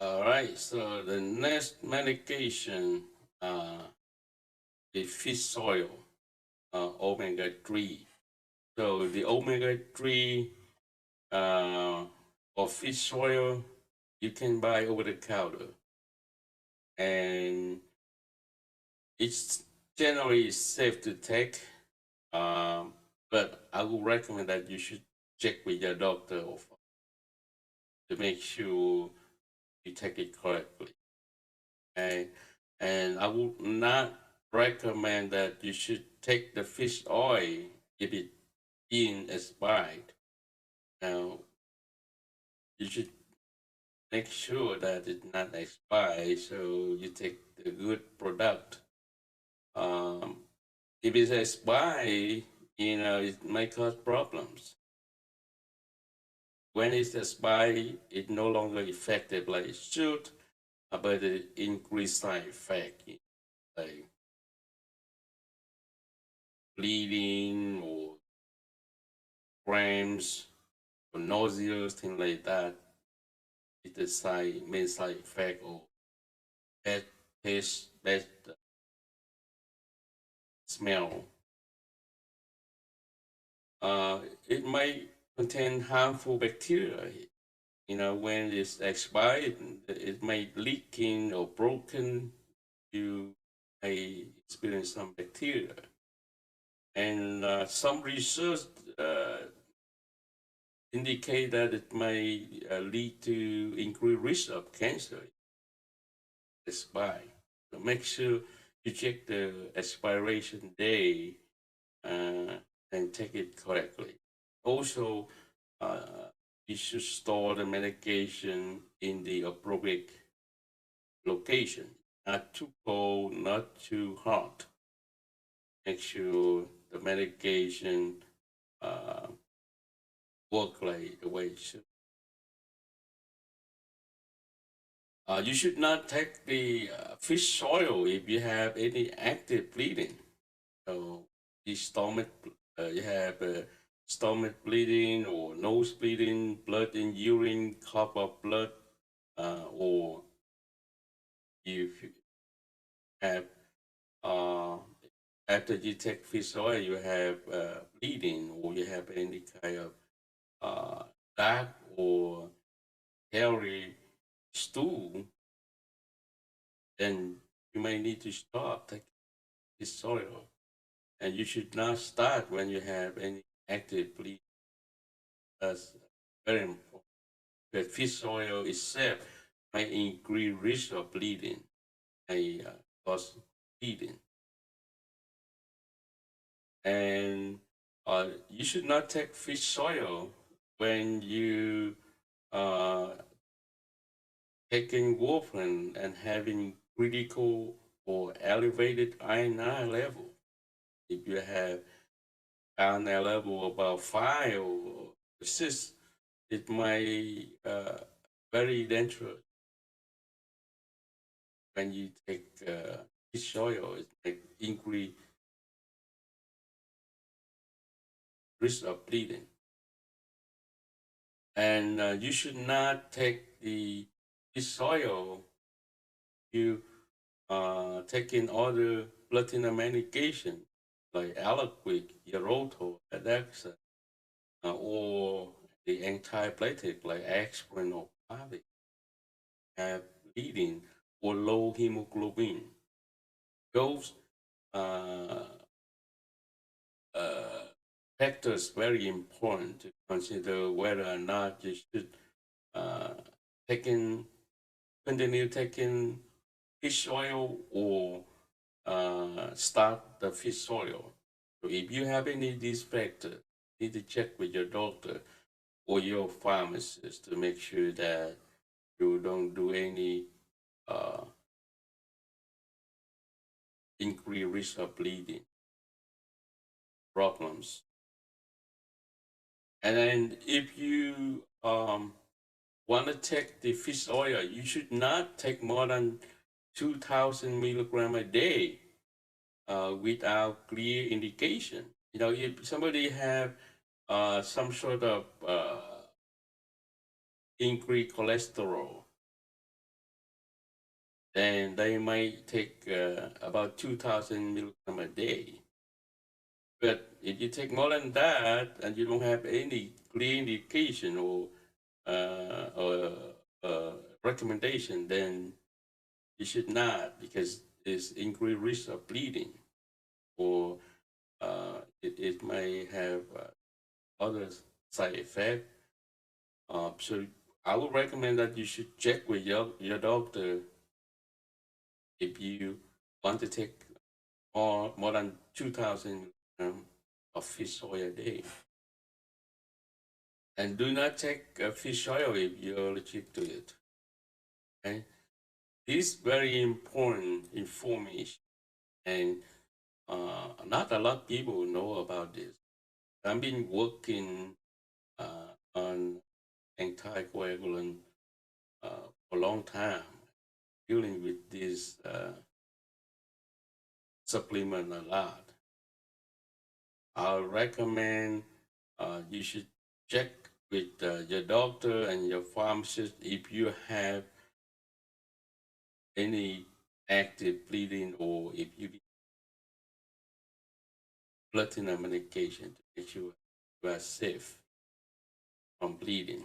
All right, so the next medication is fish oil, omega-3. So the omega-3 uh, or fish oil you can buy over the counter, and it's generally safe to take. Um, but I would recommend that you should check with your doctor to make sure you take it correctly. And I would not recommend that you should take the fish oil if it being expired. Now you should make sure that it's not expired, so you take the good product. Um, if it's expired, it may cause problems. When it's expired, it's no longer effective like it should, but it increase side effect, like bleeding or cramps or nausea, things like that. It's the main side effect or bad taste, bad smell. Uh, it might contain harmful bacteria. When it's expired, it may leaking or broken. You may experience some bacteria. And some research uh, indicate that it may lead to increased risk of cancer expire. So make sure you check the expiration day uh, and take it correctly. Also, uh, you should store the medication in the appropriate location, not too cold, not too hot. Make sure the medication uh, work like the way it should. You should not take the fish oil if you have any active bleeding. So the stomach, you have stomach bleeding or nose bleeding, blood in urine, cough of blood, or if you have uh, after you take fish oil, you have bleeding, or you have any kind of dark or hairy stool, then you may need to stop taking fish oil. And you should not start when you have any active bleeding. That's very important. But fish oil itself may increase risk of bleeding, may cause bleeding. And you should not take fish oil when you uh, taking warfarin and having critical or elevated iron level. If you have iron level about 5 or 6, it might very dangerous when you take fish oil. It may increase risk of bleeding. And you should not take the fish oil. You taking other blood thinner medication like Aliquid, Eroto, Adaxa, or the antiplatelet like aspirin or Plavix have bleeding or low hemoglobin. Those uh, uh, factors very important to consider whether or not you should uh, taking continue taking fish oil or start the fish oil. So if you have any of these factors, you need to check with your doctor or your pharmacist to make sure that you don't do any uh, increased risk of bleeding problems. And then if you want to take the fish oil, you should not take more than 2,000 milligram a day without clear indication. If somebody have some sort of increased cholesterol, then they might take about 2,000 milligram a day. But if you take more than that and you don't have any clear indication or recommendation, then you should not, because there's increased risk of bleeding, or it may have other side effect. So I would recommend that you should check with your doctor if you want to take more than 2,000 of fish oil a day. And do not take fish oil if you're allergic to it. Okay? This is very important information, and not a lot of people know about this. I've been working on anticoagulant for a long time, dealing with this supplement a lot. I recommend you should check with your doctor and your pharmacist if you have any active bleeding, or if you need blood thinner medication to make sure you are safe from bleeding.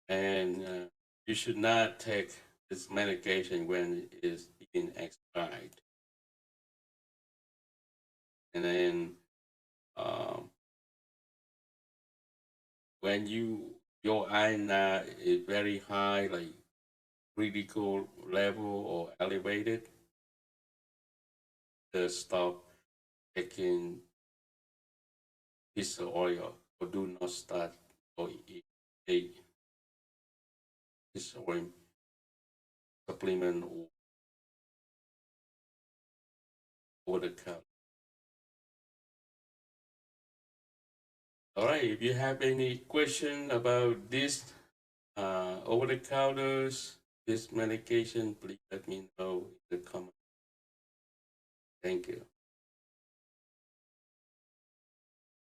And you should not take this medication when it is being expired. And then when your iron is very high, like critical level or elevated, just stop taking fish oil, or do not start or eat a fish oil supplement or over the counter. All right, if you have any question about this over the counters, this medication, please let me know in the comment. Thank you.